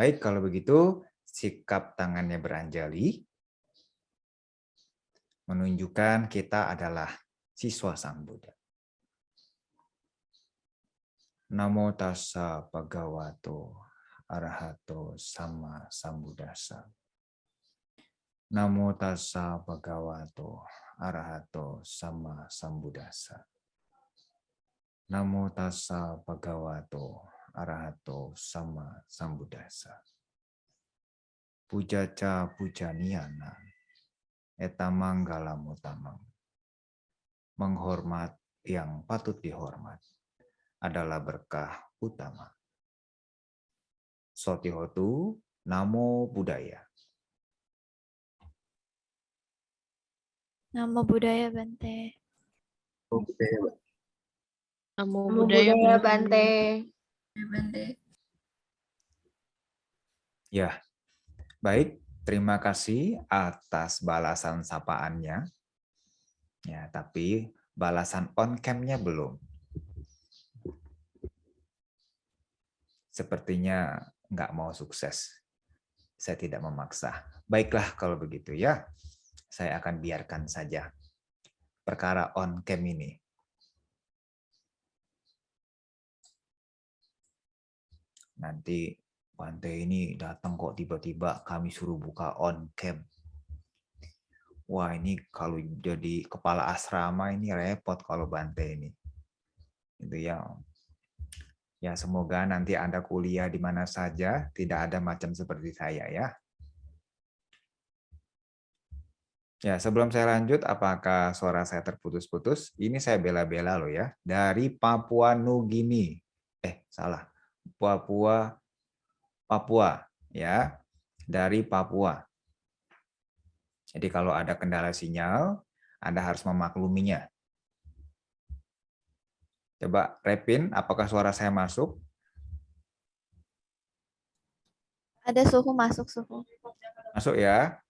Baik, kalau begitu sikap tangannya beranjali menunjukkan kita adalah siswa Sang Buddha. Namo tassa bhagavato arahato sama sambuddhassa. Namo tassa bhagavato arahato sama sambuddhassa. Namo tassa bhagavato arahato sama sambuddhassa. Pujaca pujaniyana etamanggalam utamam. Menghormat yang patut dihormat adalah berkah utama. Sotihotu Namo Buddhaya. Namo Buddhaya Bante. Namo Namo Buddhaya Buddhaya Bante. Bante. Ya, baik. Terima kasih atas balasan sapaannya. Ya, tapi balasan on cam-nya belum. Sepertinya nggak mau sukses. Saya tidak memaksa. Baiklah kalau begitu ya. Saya akan biarkan saja perkara on cam ini. Nanti Bante ini datang kok tiba-tiba kami suruh buka on cam. Wah, ini kalau jadi kepala asrama ini repot kalau Bante ini. Itu ya. Ya, semoga nanti Anda kuliah di mana saja, tidak ada macam seperti saya ya. Ya, sebelum saya lanjut, apakah suara saya terputus-putus? Ini saya bela-bela loh ya. Dari Papua Nugini. Salah. Papua ya. Dari Papua. Jadi kalau ada kendala sinyal, Anda harus memakluminya. Coba Repin, apakah suara saya masuk? Ada suhu masuk suhu. Masuk ya?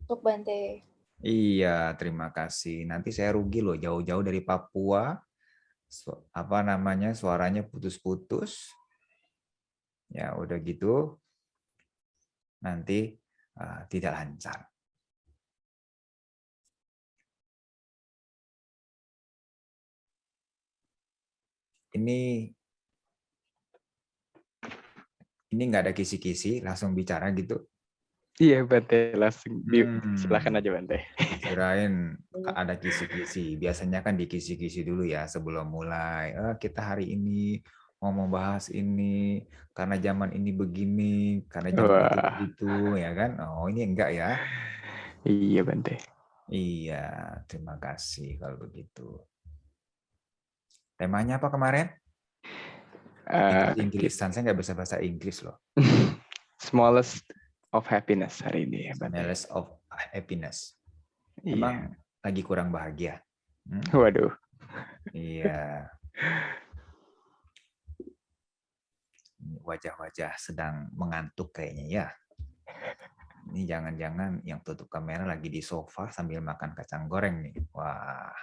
Untuk Bante. Iya, terima kasih. Nanti saya rugi loh jauh-jauh dari Papua. Suaranya putus-putus. Ya, udah gitu. Nanti tidak lancar. Ini nggak ada kisi-kisi, langsung bicara gitu. Iya Bante, langsung silakan aja Bante. Kirain ada kisi-kisi. Biasanya kan dikisi-kisi dulu ya sebelum mulai. Kita hari ini mau membahas ini karena zaman ini begini, karena zaman itu begitu, ya kan? Oh, ini enggak ya? Iya Bante. Iya, terima kasih kalau begitu. Temanya apa kemarin? Inggris-Inggrisan, saya nggak bisa bahasa Inggris loh. Smallest of happiness hari ini ya Bante. Smallest of happiness. Iya. Emang lagi kurang bahagia? Waduh. Iya. Wajah-wajah sedang mengantuk kayaknya ya. Ini jangan-jangan yang tutup kamera lagi di sofa sambil makan kacang goreng nih. Wah.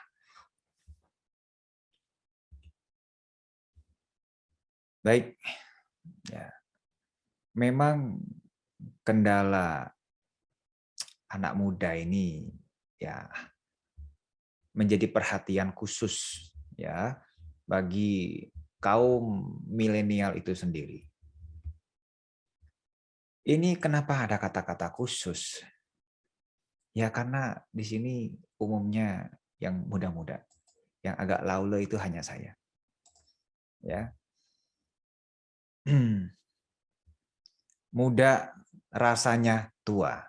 Baik. Ya. Memang kendala anak muda ini ya menjadi perhatian khusus ya bagi kaum milenial itu sendiri. Ini kenapa ada kata-kata khusus? Ya karena di sini umumnya yang muda-muda, yang agak laule itu hanya saya. Ya. Muda rasanya tua.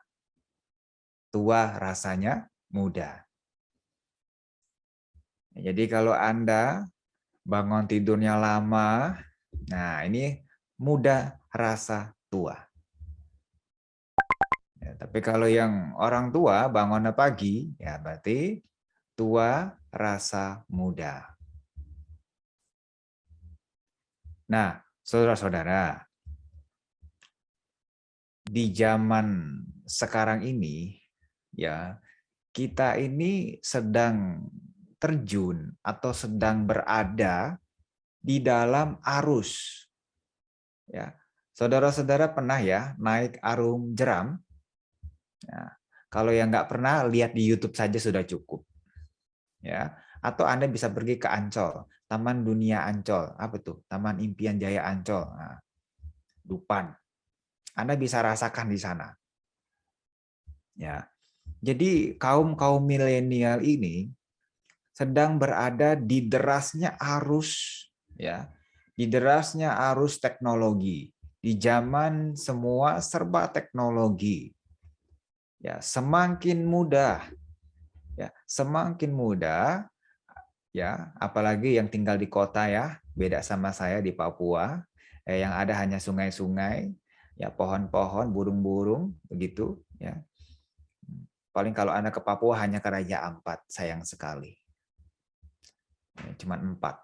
Tua rasanya muda. Jadi kalau Anda bangun tidurnya lama, nah ini muda rasa tua. Ya, tapi kalau yang orang tua bangunnya pagi, ya berarti tua rasa muda. Nah, saudara-saudara, di zaman sekarang ini, ya kita ini sedang terjun atau sedang berada di dalam arus, ya Saudara-saudara pernah ya naik Arum Jeram? Nah, kalau yang nggak pernah, lihat di YouTube saja sudah cukup. Ya, atau Anda bisa pergi ke Ancol, Taman Dunia Ancol, apa tuh? Taman Impian Jaya Ancol, nah, Dupan. Anda bisa rasakan di sana. Ya, jadi kaum milenial ini sedang berada di derasnya arus, ya, di derasnya arus teknologi. Di zaman semua serba teknologi. Ya, semakin mudah, ya, apalagi yang tinggal di kota ya, beda sama saya di Papua, yang ada hanya sungai-sungai, ya pohon-pohon, burung-burung, begitu, ya. Paling kalau Anda ke Papua hanya ke Raja Ampat, sayang sekali. Cuma 4.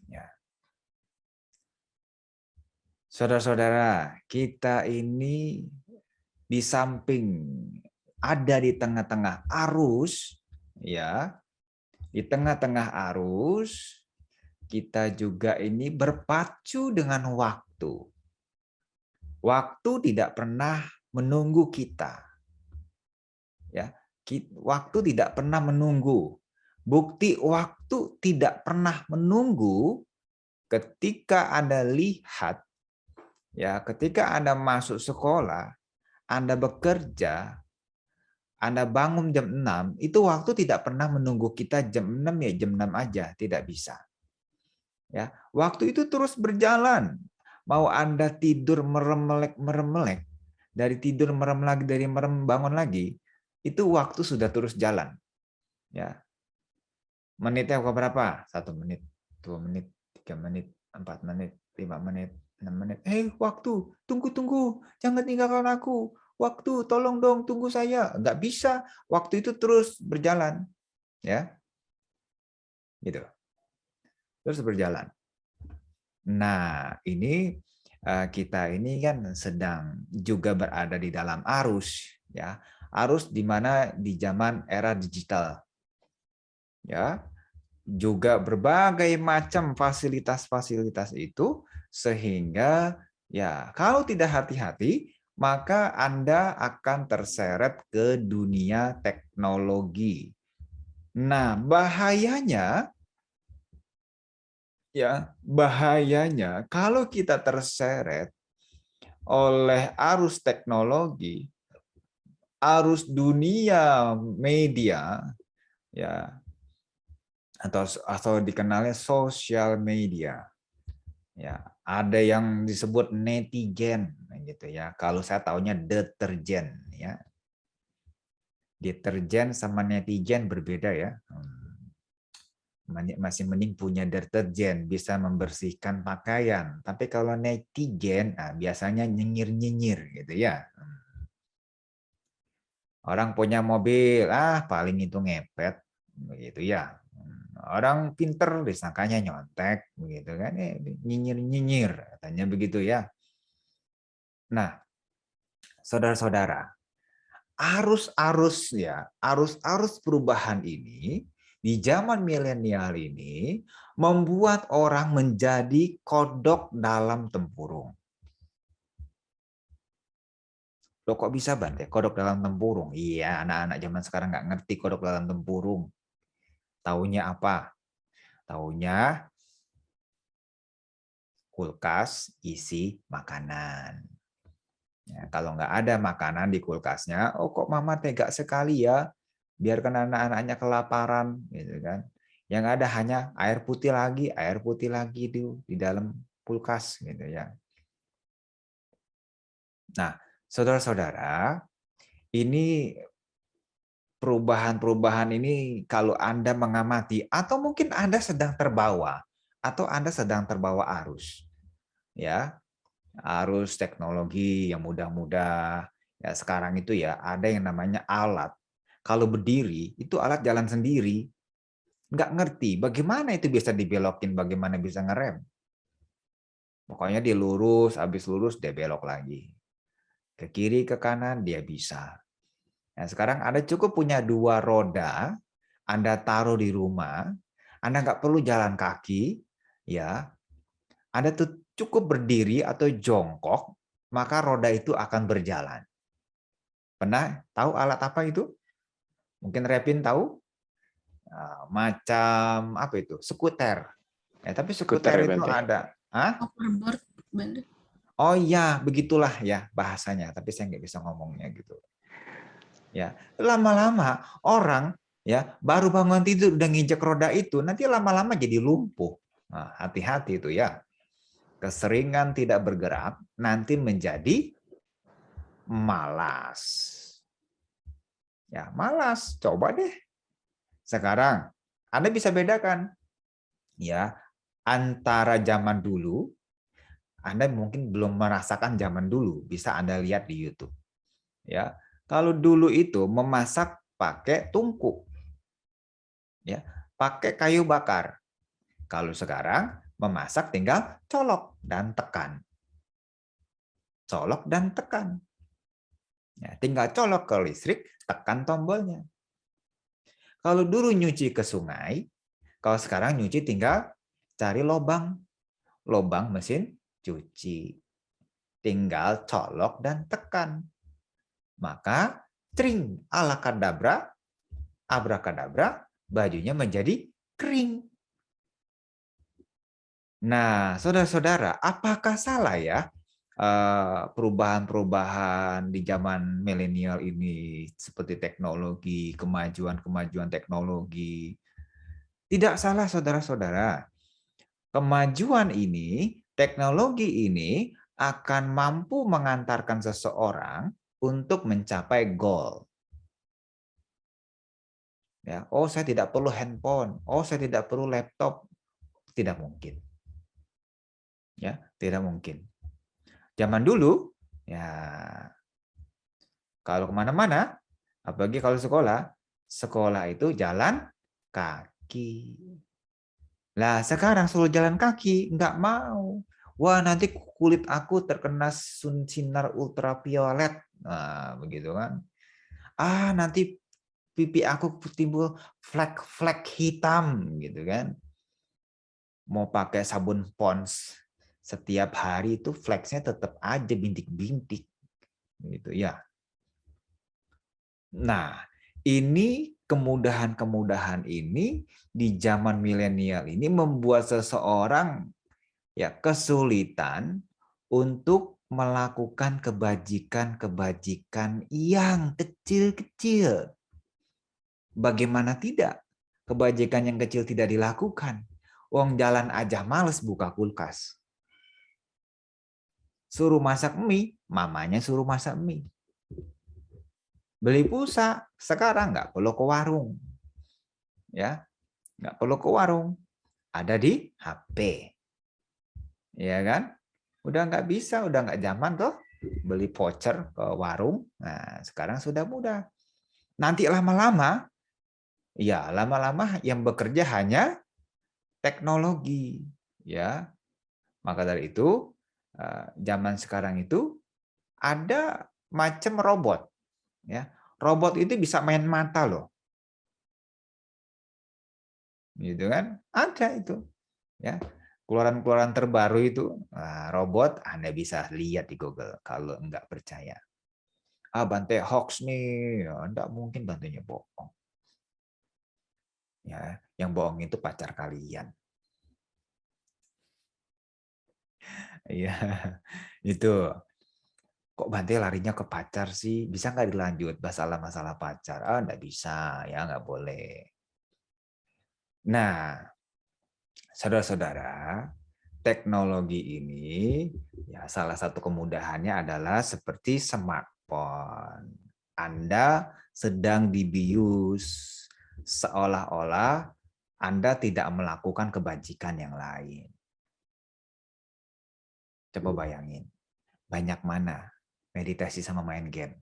Ya. Saudara-saudara, kita ini di samping ada di tengah-tengah arus, ya, di tengah-tengah arus, kita juga ini berpacu dengan waktu. Waktu tidak pernah menunggu kita. Ya, waktu tidak pernah menunggu. Bukti waktu tidak pernah menunggu ketika Anda lihat, ya, ketika Anda masuk sekolah, Anda bekerja, Anda bangun jam 6, itu waktu tidak pernah menunggu kita jam 6 ya jam 6 aja, tidak bisa. Ya, waktu itu terus berjalan. Mau Anda tidur merem-melek, dari tidur merem lagi, dari merem bangun lagi, itu waktu sudah terus jalan. Ya. Menitnya berapa? 1 menit, 2 menit, 3 menit, 4 menit, 5 menit, 6 menit. Waktu, tunggu, jangan tinggalkan aku. Waktu, tolong dong, tunggu saya. Nggak bisa, waktu itu terus berjalan. Ya, gitu. Terus berjalan. Nah, ini kita ini kan sedang juga berada di dalam arus, ya. Arus di mana di zaman era digital. Ya, juga berbagai macam fasilitas-fasilitas itu sehingga ya kalau tidak hati-hati maka Anda akan terseret ke dunia teknologi. Nah, bahayanya kalau kita terseret oleh arus teknologi, arus dunia media, ya, atau dikenalnya sosial media. Ya, ada yang disebut netizen gitu ya. Kalau saya taunya deterjen ya. Deterjen sama netizen berbeda ya. Masih mending punya deterjen bisa membersihkan pakaian. Tapi kalau netizen biasanya nyinyir-nyinyir gitu ya. Orang punya mobil, paling itu ngepet begitu ya. Orang pinter disangkanya nyontek begitu kan, nyinyir-nyinyir katanya begitu ya. Nah, saudara-saudara, arus-arus perubahan ini di zaman milenial ini membuat orang menjadi kodok dalam tempurung. Loh, kok bisa Bante? Kodok dalam tempurung? Iya, anak-anak zaman sekarang nggak ngerti kodok dalam tempurung. Taunya apa? Taunya kulkas isi makanan. Ya, kalau nggak ada makanan di kulkasnya, oh kok mama tega sekali ya, biarkan anak-anaknya kelaparan, gitu kan? Yang ada hanya air putih lagi di dalam kulkas, gitu ya. Nah, saudara-saudara, ini perubahan-perubahan ini kalau Anda mengamati atau mungkin Anda sedang terbawa arus, ya. Arus teknologi yang mudah-mudah. Ya, sekarang itu ya ada yang namanya alat. Kalau berdiri, itu alat jalan sendiri. Nggak ngerti bagaimana itu bisa dibelokin, bagaimana bisa ngerem. Pokoknya dia lurus, habis lurus dia belok lagi. Ke kiri, ke kanan, dia bisa. Nah, sekarang Anda cukup punya 2 roda, Anda taruh di rumah, Anda nggak perlu jalan kaki, ya. Anda tuh cukup berdiri atau jongkok, maka roda itu akan berjalan. Pernah tahu alat apa itu? Mungkin Repin tahu? Macam apa itu? Skuter. Ya, tapi Skuter skuter ya itu Bante. ada. Hoverboard, Bante. Oh iya, begitulah ya bahasanya. Tapi saya nggak bisa ngomongnya gitu. Ya, lama-lama orang ya baru bangun tidur udah nginjek roda itu, nanti lama-lama jadi lumpuh. Nah, hati-hati itu ya. Keseringan tidak bergerak nanti menjadi malas. Ya, malas. Coba deh. Sekarang Anda bisa bedakan ya antara zaman dulu. Anda mungkin belum merasakan zaman dulu, bisa Anda lihat di YouTube. Ya, kalau dulu itu memasak pakai tungku, ya, pakai kayu bakar. Kalau sekarang memasak tinggal colok dan tekan, colok dan tekan. Ya, tinggal colok ke listrik, tekan tombolnya. Kalau dulu nyuci ke sungai, kalau sekarang nyuci tinggal cari lubang mesin cuci. Tinggal colok dan tekan. Maka tring alakadabra, abrakadabra, bajunya menjadi kering. Nah, saudara-saudara, apakah salah ya perubahan-perubahan di zaman milenial ini seperti teknologi, kemajuan-kemajuan teknologi? Tidak salah, saudara-saudara. Kemajuan ini, teknologi ini akan mampu mengantarkan seseorang untuk mencapai goal. Ya, oh saya tidak perlu handphone, oh saya tidak perlu laptop, tidak mungkin. Ya, tidak mungkin. Zaman dulu, ya kalau kemana-mana, apalagi kalau sekolah itu jalan kaki. Lah sekarang suruh jalan kaki, nggak mau. Wah nanti kulit aku terkena sinar ultraviolet. Nah, begitu kan. Nanti pipi aku timbul flek-flek hitam gitu kan. Mau pakai sabun Pond's setiap hari itu flexnya tetap aja bintik-bintik gitu ya. Nah, ini kemudahan-kemudahan ini di zaman milenial ini membuat seseorang ya kesulitan untuk melakukan kebajikan-kebajikan yang kecil-kecil. Bagaimana tidak? Kebajikan yang kecil tidak dilakukan. Wong jalan aja males buka kulkas. Suruh masak mie, mamanya suruh masak mie. Beli pulsa, sekarang nggak perlu ke warung. Ya, nggak perlu ke warung. Ada di HP. Ya kan? Udah nggak bisa, udah nggak zaman tuh beli voucher ke warung. Nah, sekarang sudah mudah. Nanti lama-lama, ya lama-lama yang bekerja hanya teknologi. Ya, maka dari itu zaman sekarang itu ada macam robot. Ya, robot itu bisa main mata loh. Gitu kan? Ada itu. Ya, keluaran-keluaran terbaru itu robot Anda bisa lihat di Google kalau nggak percaya. Bante hoax nih, enggak mungkin Bantenya bohong. Ya, yang bohong itu pacar kalian. Iya, itu. Kok Bante larinya ke pacar sih? Bisa nggak dilanjut masalah pacar? Nggak bisa, ya nggak boleh. Nah, saudara-saudara, teknologi ini ya salah satu kemudahannya adalah seperti smartphone. Anda sedang dibius seolah-olah Anda tidak melakukan kebajikan yang lain. Coba bayangin, banyak mana meditasi sama main game?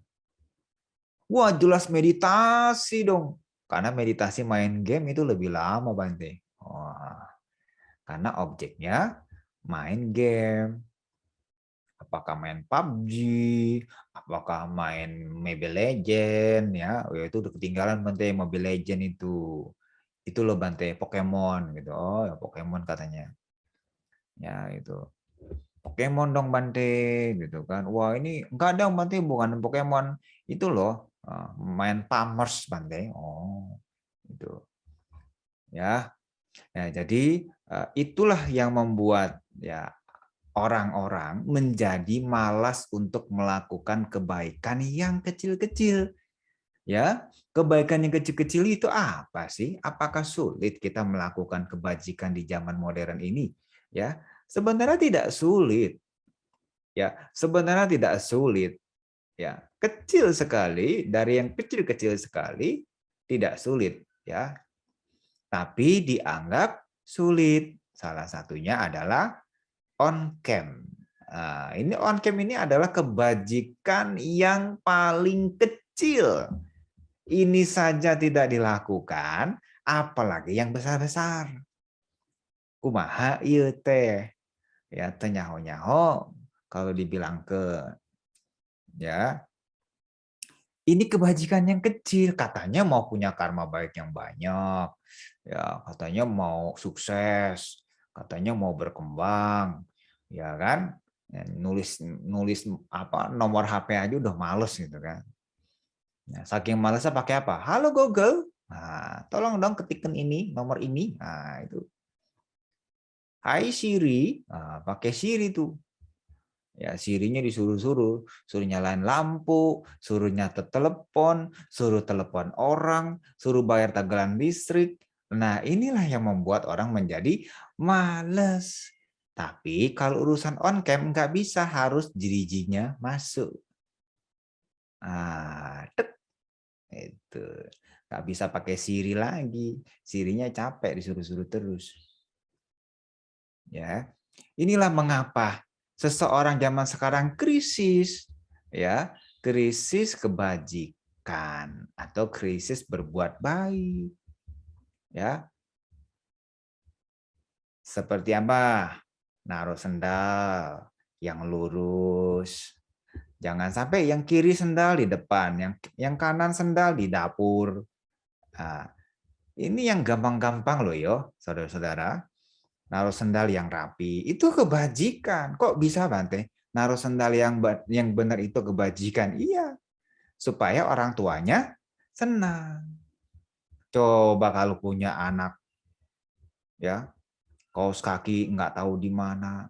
Wah, jelas meditasi dong. Karena meditasi main game itu lebih lama, Bante. Wah, karena objeknya main game. Apakah main PUBG, apakah main Mobile Legend ya, itu udah ketinggalan Bante Mobile Legend itu. Itu loh Bante Pokemon gitu. Oh, ya Pokemon katanya. Ya itu. Pokemon dong Bante gitu kan. Wah, ini enggak ada Bante, bukan Pokemon. Itu loh, main Pamers Bante. Oh, itu. Ya. Nah, jadi itulah yang membuat ya orang-orang menjadi malas untuk melakukan kebaikan yang kecil-kecil. Ya, kebaikan yang kecil-kecil itu apa sih? Apakah sulit kita melakukan kebajikan di zaman modern ini? Ya, sebenarnya tidak sulit. Ya, sebenarnya tidak sulit. Ya, kecil sekali, dari yang kecil-kecil sekali tidak sulit, ya. Tapi dianggap sulit. Salah satunya adalah on cam. Nah, ini on cam ini adalah kebajikan yang paling kecil. Ini saja tidak dilakukan, apalagi yang besar-besar. Kumaha ieu teh? Ya, teh nyaho-nyaho kalau dibilang ya, ini kebajikan yang kecil, katanya mau punya karma baik yang banyak. Ya, katanya mau sukses, katanya mau berkembang. Ya kan? Ya, nulis nulis apa nomor HP aja udah males gitu kan. Nah, saking malesnya pakai apa? Halo Google. Nah, tolong dong ketikkan ini, nomor ini. Nah, itu. Hai Siri. Nah, pakai Siri tuh. Ya, Sirinya disuruh-suruh, suruh nyalain lampu, suruh nyatet telepon, suruh telepon orang, suruh bayar tagihan listrik. Nah, inilah yang membuat orang menjadi males. Tapi kalau urusan on cam nggak bisa, harus dirijinya masuk. Ah, itu nggak bisa pakai Siri lagi, Sirinya capek disuruh-suruh terus. Ya, inilah mengapa seseorang zaman sekarang krisis, ya, krisis kebajikan atau krisis berbuat baik, ya. Seperti apa? Naruh sendal yang lurus. Jangan sampai yang kiri sendal di depan, yang kanan sendal di dapur. Nah, ini yang gampang-gampang loh yo, saudara-saudara. Naruh sendal yang rapi, itu kebajikan. Kok bisa Bante? Naruh sendal yang benar itu kebajikan. Iya, supaya orang tuanya senang. Coba kalau punya anak, ya, kaos kaki nggak tahu di mana,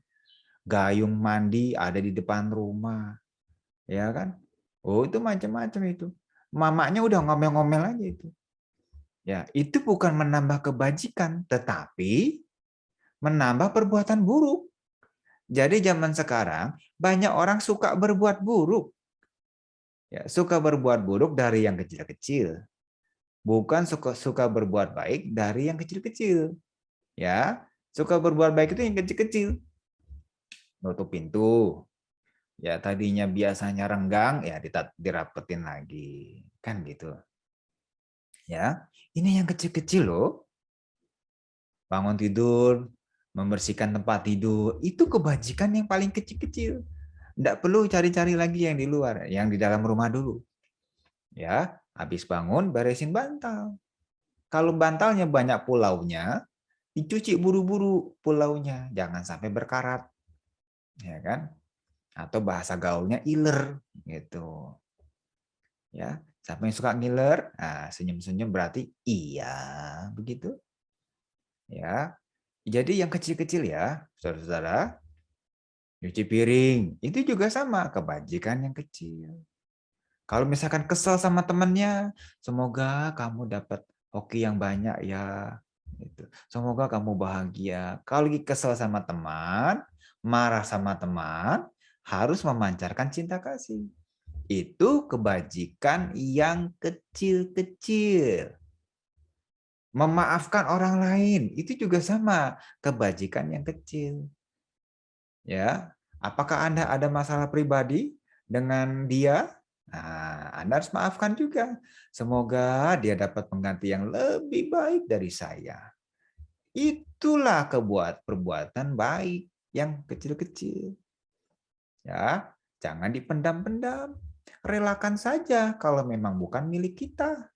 gayung mandi ada di depan rumah, ya kan? Oh, itu macam-macam itu. Mamanya udah ngomel-ngomel aja itu. Ya, itu bukan menambah kebajikan, tetapi menambah perbuatan buruk. Jadi zaman sekarang banyak orang suka berbuat buruk. Ya, suka berbuat buruk dari yang kecil-kecil. Bukan suka berbuat baik dari yang kecil-kecil. Ya, suka berbuat baik itu yang kecil-kecil. Nutup pintu. Ya, tadinya biasanya renggang, ya dirapetin lagi. Kan gitu. Ya, ini yang kecil-kecil loh. Bangun tidur, membersihkan tempat tidur, itu kebajikan yang paling kecil-kecil. Nggak perlu cari-cari lagi yang di luar, yang di dalam rumah dulu. Ya, habis bangun beresin bantal. Kalau bantalnya banyak pulaunya, dicuci buru-buru pulaunya, jangan sampai berkarat. Ya kan? Atau bahasa gaulnya iler gitu. Ya, siapa yang suka ngiler? Nah, senyum-senyum berarti iya, begitu. Ya. Jadi yang kecil-kecil ya, saudara-saudara, nyuci piring, itu juga sama, kebajikan yang kecil. Kalau misalkan kesel sama temannya, semoga kamu dapat hoki yang banyak ya. Gitu. Semoga kamu bahagia. Kalau lagi kesel sama teman, marah sama teman, harus memancarkan cinta kasih. Itu kebajikan yang kecil-kecil. Memaafkan orang lain, itu juga sama, kebajikan yang kecil. Ya, apakah Anda ada masalah pribadi dengan dia? Nah, Anda harus maafkan juga. Semoga dia dapat pengganti yang lebih baik dari saya. Itulah perbuatan baik yang kecil-kecil. Ya, jangan dipendam-pendam. Relakan saja kalau memang bukan milik kita.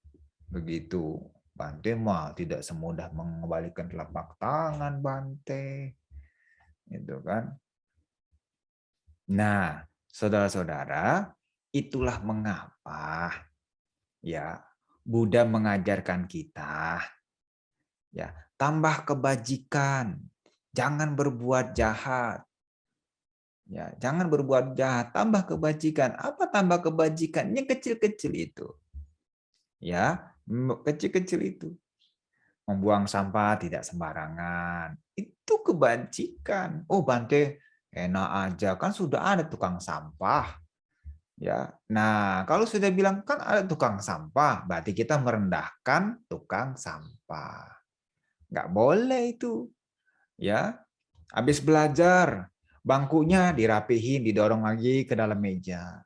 Begitu. Bante mah tidak semudah mengembalikan telapak tangan, Bante. Itu kan. Nah, saudara-saudara, itulah mengapa ya Buddha mengajarkan kita ya, tambah kebajikan, jangan berbuat jahat. Ya, jangan berbuat jahat, tambah kebajikan. Apa tambah kebajikan? Yang kecil-kecil itu. Ya, kecil-kecil itu. Membuang sampah tidak sembarangan. Itu kebajikan. Oh, Bante, enak aja kan sudah ada tukang sampah. Ya. Nah, kalau sudah bilang kan ada tukang sampah, berarti kita merendahkan tukang sampah. Nggak boleh itu. Ya. Habis belajar, bangkunya dirapihin, didorong lagi ke dalam meja.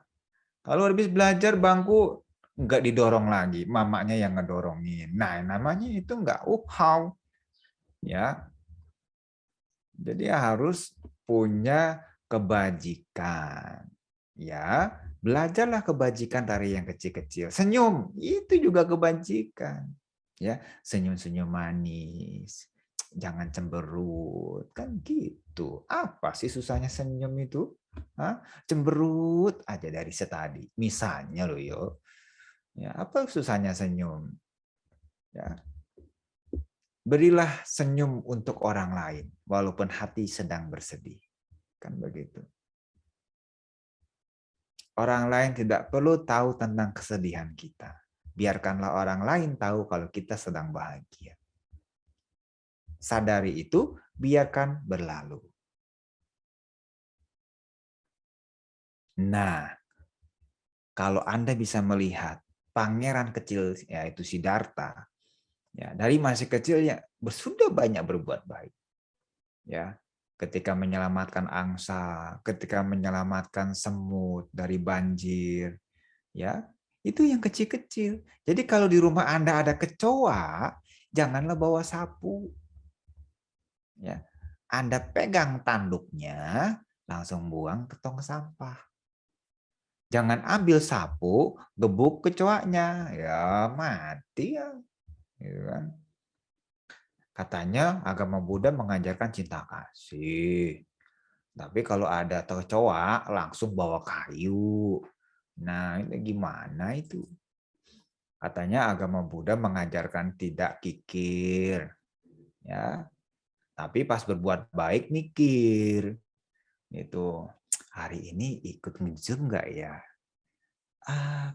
Kalau habis belajar bangku nggak didorong lagi, mamanya yang ngedorongin. Nah, namanya itu nggak how. Ya. Jadi harus punya kebajikan. Ya, belajarlah kebajikan dari yang kecil-kecil. Senyum, itu juga kebajikan. Ya, senyum-senyum manis. Jangan cemberut, kan gitu. Apa sih susahnya senyum itu? Hah? Cemberut aja dari setadi. Misalnya loh yo. Ya, apa susahnya senyum? Ya. Berilah senyum untuk orang lain walaupun hati sedang bersedih. Kan begitu. Orang lain tidak perlu tahu tentang kesedihan kita. Biarkanlah orang lain tahu kalau kita sedang bahagia. Sadari itu, biarkan berlalu. Nah, kalau Anda bisa melihat pangeran kecil yaitu Siddhartha, ya, dari masih kecil ya sudah banyak berbuat baik. Ya, ketika menyelamatkan angsa, ketika menyelamatkan semut dari banjir, ya, itu yang kecil-kecil. Jadi kalau di rumah Anda ada kecoa, janganlah bawa sapu. Ya, Anda pegang tanduknya, langsung buang ke tong sampah. Jangan ambil sapu, gebuk kecoanya, ya mati ya. Gitu kan. Katanya agama Buddha mengajarkan cinta kasih. Tapi kalau ada kecoa, langsung bawa kayu. Nah, ini gimana itu? Katanya agama Buddha mengajarkan tidak kikir. Ya. Tapi pas berbuat baik mikir. Itu hari ini ikut nge-zoom nggak ya?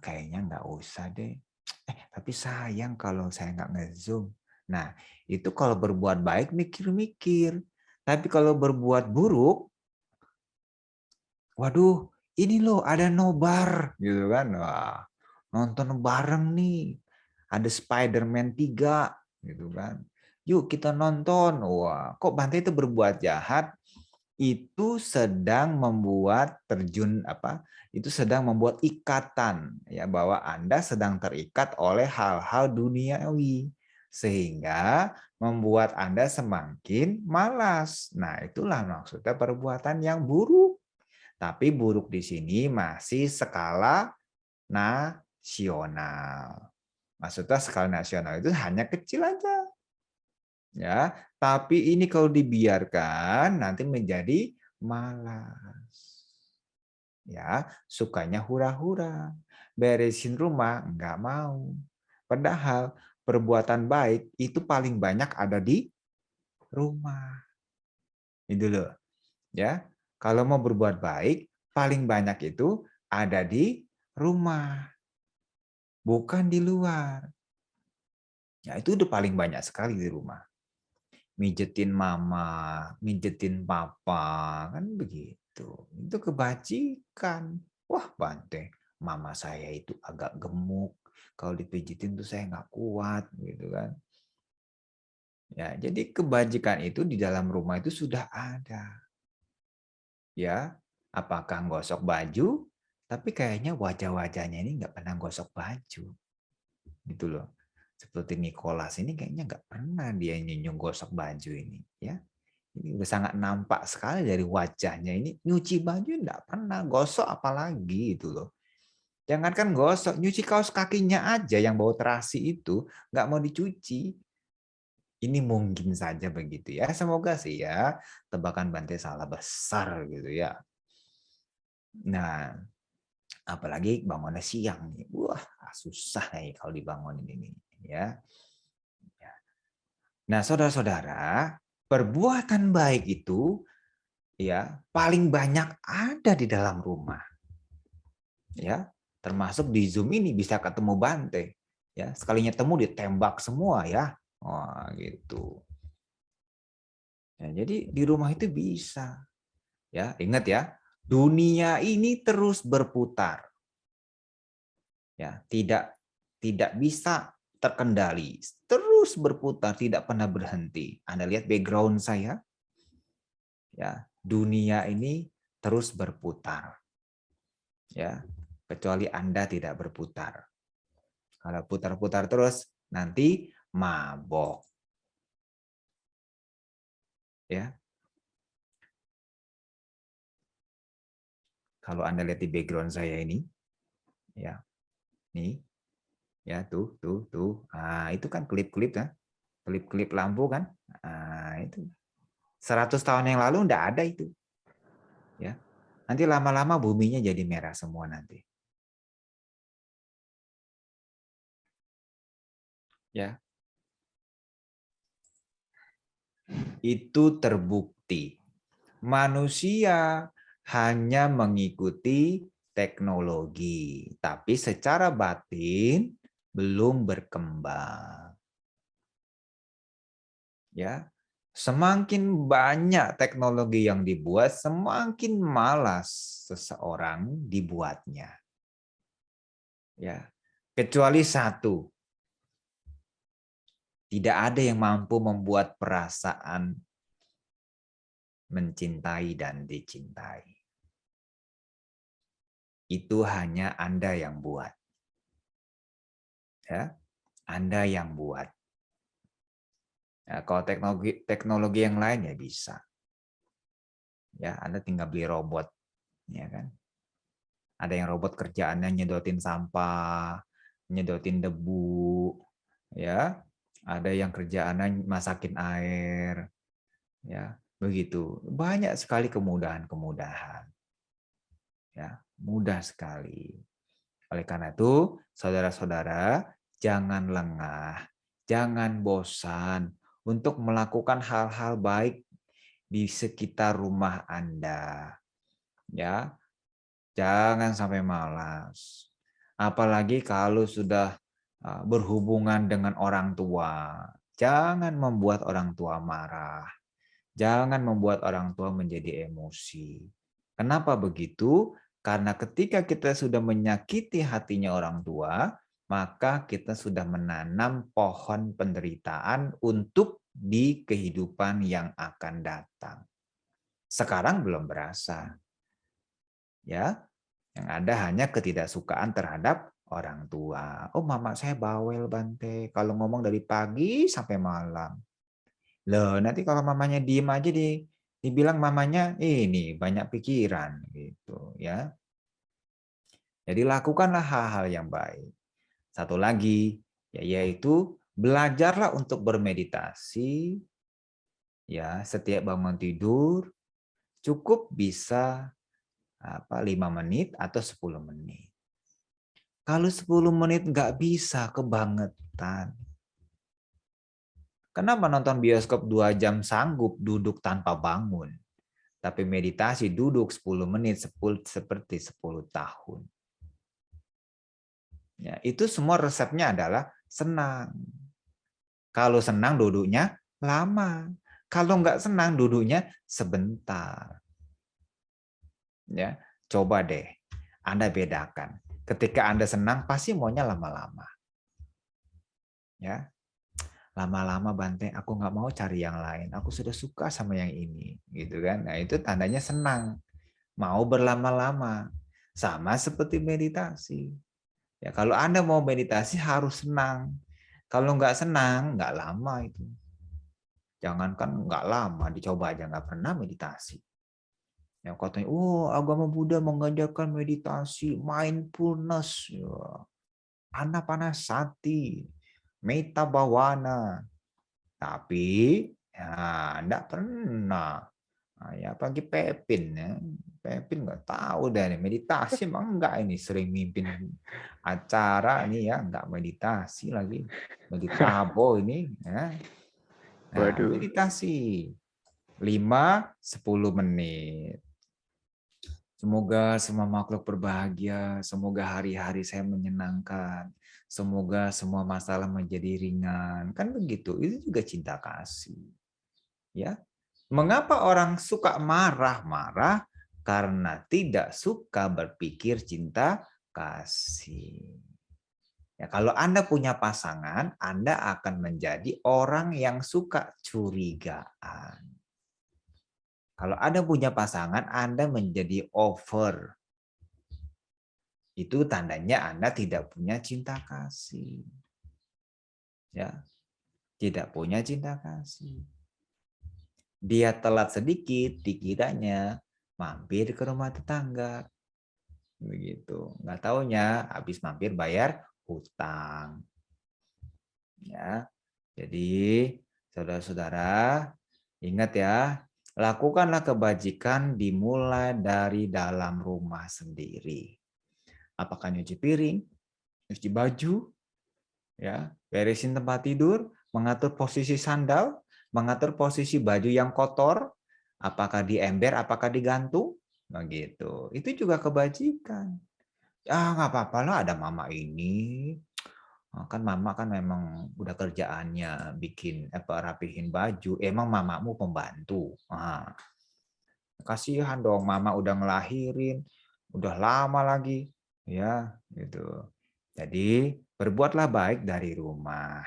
Kayaknya nggak usah deh. Tapi sayang kalau saya nggak nge-zoom. Nah, itu kalau berbuat baik mikir-mikir. Tapi kalau berbuat buruk, waduh, ini loh ada nobar gitu kan. Wah, nonton bareng nih. Ada Spider-Man 3 gitu kan. Yuk kita nonton. Wah, kok Bante itu berbuat jahat? Itu sedang membuat terjun apa? Itu sedang membuat ikatan ya bahwa Anda sedang terikat oleh hal-hal duniawi sehingga membuat Anda semakin malas. Nah, itulah maksudnya perbuatan yang buruk. Tapi buruk di sini masih skala nasional. Maksudnya skala nasional itu hanya kecil aja. Ya, tapi ini kalau dibiarkan nanti menjadi malas. Ya, sukanya hura-hura. Beresin rumah enggak mau. Padahal perbuatan baik itu paling banyak ada di rumah. Itu loh. Ya. Kalau mau berbuat baik, paling banyak itu ada di rumah. Bukan di luar. Ya, itu udah paling banyak sekali di rumah. Mijetin mama, mijetin papa, kan begitu. Itu kebajikan. Wah, Bante, mama saya itu agak gemuk. Kalau dipijitin tuh saya nggak kuat, gitu kan. Ya, jadi kebajikan itu di dalam rumah itu sudah ada. Ya, apakah gosok baju? Tapi kayaknya wajah-wajahnya ini nggak pernah gosok baju, gitu loh. Seperti Nicholas ini kayaknya nggak pernah dia nyunyung gosok baju ini, ya. Ini udah sangat nampak sekali dari wajahnya ini nyuci baju nggak pernah, gosok apalagi itu loh. Jangankan gosok, nyuci kaos kakinya aja yang bau terasi itu nggak mau dicuci. Ini mungkin saja begitu ya. Semoga sih ya tebakan Bante salah besar gitu ya. Nah, apalagi bangunnya siang nih. Wah, susah nih kalau dibangunin ini ya. Nah, saudara-saudara, perbuatan baik itu ya paling banyak ada di dalam rumah. Ya, termasuk di Zoom ini bisa ketemu Bante. Ya, sekalinya temu ditembak semua ya. Wah, gitu. Ya, jadi di rumah itu bisa. Ya, ingat ya, dunia ini terus berputar. Ya, tidak bisa terkendali, terus berputar, tidak pernah berhenti. Anda lihat background saya? Ya, dunia ini terus berputar. Ya, kecuali Anda tidak berputar. Kalau putar-putar terus nanti mabok. Ya. Kalau Anda lihat di background saya ini, ya. Nih. Ya, tuh. Ah, itu kan klip-klip kan? Klip-klip lampu kan? Ah, itu 100 tahun yang lalu enggak ada itu. Ya. Nanti lama-lama buminya jadi merah semua nanti. Ya. Itu terbukti. Manusia hanya mengikuti teknologi, tapi secara batin belum berkembang. Ya. Semakin banyak teknologi yang dibuat, semakin malas seseorang dibuatnya. Ya. Kecuali satu. Tidak ada yang mampu membuat perasaan mencintai dan dicintai. Itu hanya Anda yang buat. Ya. Anda yang buat. Ya, kalau teknologi yang lain ya bisa. Ya, Anda tinggal beli robot, ya kan? Ada yang robot kerjaannya nyedotin sampah, nyedotin debu, ya. Ada yang kerjaannya masakin air, ya. Begitu. Banyak sekali kemudahan-kemudahan. Ya, mudah sekali. Oleh karena itu, saudara-saudara, jangan lengah, jangan bosan untuk melakukan hal-hal baik di sekitar rumah Anda. Ya, jangan sampai malas. Apalagi kalau sudah berhubungan dengan orang tua. Jangan membuat orang tua marah. Jangan membuat orang tua menjadi emosi. Kenapa begitu? Karena ketika kita sudah menyakiti hatinya orang tua, maka kita sudah menanam pohon penderitaan untuk di kehidupan yang akan datang. Sekarang belum berasa. Ya, yang ada hanya ketidaksukaan terhadap orang tua. Oh, mama saya bawel, Bante. Kalau ngomong dari pagi sampai malam. Loh, nanti kalau mamanya diem aja dibilang mamanya ini banyak pikiran gitu ya. Jadi lakukanlah hal-hal yang baik. Satu lagi yaitu belajarlah untuk bermeditasi ya, setiap bangun tidur cukup bisa 5 menit atau 10 menit. Kalau 10 menit nggak bisa, kebangetan. Kenapa nonton bioskop 2 jam sanggup duduk tanpa bangun? Tapi meditasi duduk 10 menit seperti 10 tahun. Ya, itu semua resepnya adalah senang. Kalau senang duduknya lama. Kalau nggak senang duduknya sebentar. Ya, coba deh Anda bedakan. Ketika Anda senang pasti maunya lama-lama. Ya. Lama-lama Bante, aku nggak mau cari yang lain. Aku sudah suka sama yang ini, gitu kan? Nah, itu tandanya senang. Mau berlama-lama. Sama seperti meditasi. Ya, kalau Anda mau meditasi harus senang. Kalau nggak senang, nggak lama itu. Jangankan nggak lama, dicoba aja nggak pernah meditasi. Yang katanya, oh agama Buddha mengajarkan meditasi, mindfulness, anapanasati, metta bhavana. Tapi ya enggak pernah. Nah, ya apalagi Pepin ya. Pepin nggak tahu deh meditasi emang enggak ini sering mimpin acara nih ya enggak meditasi lagi. Meditabo ini ya. Nah, Waduh. meditasi 5-10 menit. Semoga semua makhluk berbahagia, semoga hari-hari saya menyenangkan, semoga semua masalah menjadi ringan. Kan begitu, itu juga cinta kasih. Ya. Mengapa orang suka marah-marah? Karena tidak suka berpikir cinta kasih. Ya, kalau Anda punya pasangan, Anda akan menjadi orang yang suka curigaan. Kalau Anda punya pasangan, Anda menjadi over. Itu tandanya Anda tidak punya cinta kasih. Ya, tidak punya cinta kasih. Dia telat sedikit, dikiranya mampir ke rumah tetangga. Begitu. Nggak taunya habis mampir bayar hutang. Ya. Jadi, saudara-saudara, ingat ya, lakukanlah kebajikan dimulai dari dalam rumah sendiri. Apakah nyuci piring, nyuci baju, ya, beresin tempat tidur, mengatur posisi sandal, mengatur posisi baju yang kotor, apakah di ember, apakah digantung, begitu. Itu juga kebajikan. Ah, nggak apa-apa lah, ada mama ini. Kan mama kan memang udah kerjaannya bikin rapihin baju. Emang mamamu pembantu. Nah, kasihan dong, mama udah ngelahirin, udah lama lagi, ya gitu. Jadi berbuatlah baik dari rumah,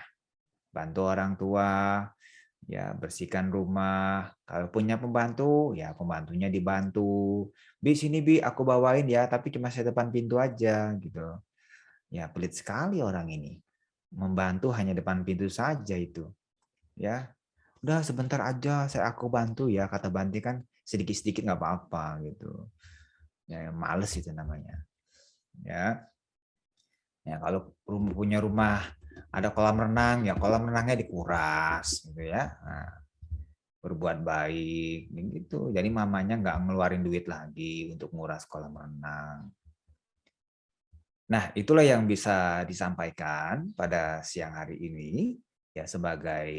bantu orang tua, ya bersihkan rumah. Kalau punya pembantu, ya pembantunya dibantu. Bi sini bi, aku bawain ya, tapi cuma saya depan pintu aja gitu. Ya pelit sekali orang ini, membantu hanya depan pintu saja itu. Ya, udah sebentar aja saya aku bantu ya, kata Banti kan sedikit-sedikit nggak apa-apa gitu. Ya males itu namanya. Ya. Ya kalau punya rumah ada kolam renang, ya kolam renangnya dikuras gitu ya. Nah, berbuat baik gitu. Jadi mamanya nggak ngeluarin duit lagi untuk nguras kolam renang. Nah, itulah yang bisa disampaikan pada siang hari ini ya sebagai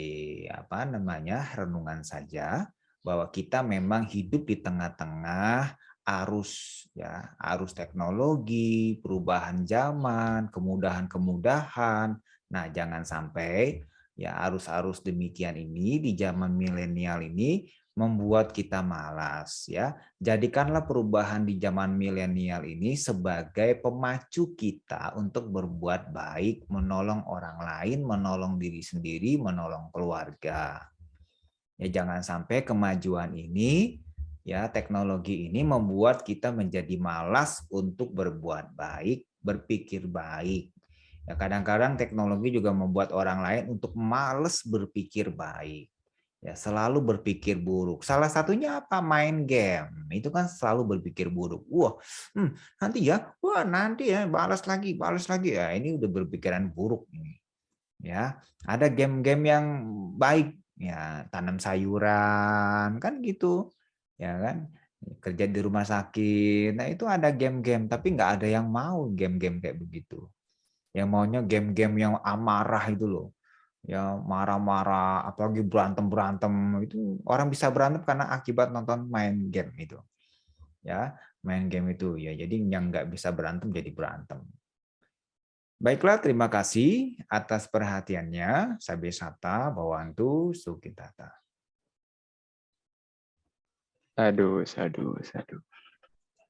apa namanya renungan saja bahwa kita memang hidup di tengah-tengah arus ya, arus teknologi, perubahan zaman, kemudahan-kemudahan. Nah, jangan sampai ya arus-arus demikian ini di zaman milenial ini membuat kita malas ya. Jadikanlah perubahan di zaman milenial ini sebagai pemacu kita untuk berbuat baik, menolong orang lain, menolong diri sendiri, menolong keluarga. Ya jangan sampai kemajuan ini ya teknologi ini membuat kita menjadi malas untuk berbuat baik, berpikir baik. Ya kadang-kadang teknologi juga membuat orang lain untuk malas berpikir baik. Ya, selalu berpikir buruk. Salah satunya apa? Main game. Itu kan selalu berpikir buruk. Wah, nanti ya balas lagi. Ya, ini udah berpikiran buruk ini. Ya, ada game-game yang baik. Ya, tanam sayuran kan gitu. Ya kan? Kerja di rumah sakit. Nah, itu ada game-game, tapi nggak ada yang mau game-game kayak begitu. Yang maunya game-game yang amarah itu loh. Ya marah-marah, apalagi berantem-berantem itu orang bisa berantem karena akibat nonton main game itu. Ya, main game itu ya. Jadi yang nggak bisa berantem jadi berantem. Baiklah, terima kasih atas perhatiannya. Sabe sata bawantu sukitata. Aduh.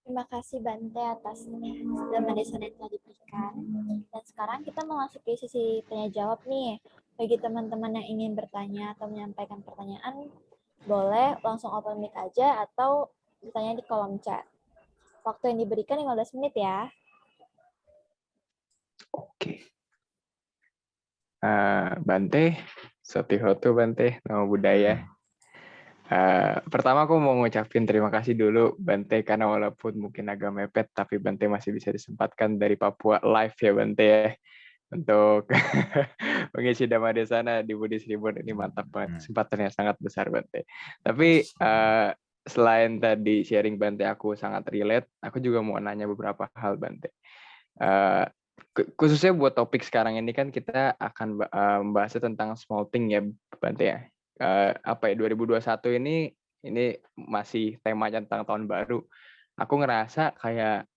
Terima kasih Bante atas rekomendasi yang telah diberikan. Dan sekarang kita memasuki sesi tanya jawab nih. Bagi teman-teman yang ingin bertanya atau menyampaikan pertanyaan, boleh langsung open mic aja atau bertanya di kolom chat. Waktu yang diberikan 15 menit ya. Oke. Bante, Sotihotu Bante, nama budaya. Pertama aku mau ngucapin terima kasih dulu Bante karena walaupun mungkin agak mepet tapi Bante masih bisa disempatkan dari Papua live ya Bante ya. untuk mengisi Damadesana di Buddhist Reborn ini mantap banget. Kesempatannya sangat besar Bante. Tapi selain tadi sharing Bante aku sangat relate, aku juga mau nanya beberapa hal Bante. Khususnya buat topik sekarang ini kan kita akan membahas tentang small thing ya Bante ya. 2021 ini masih temanya tentang tahun baru. Aku ngerasa kayak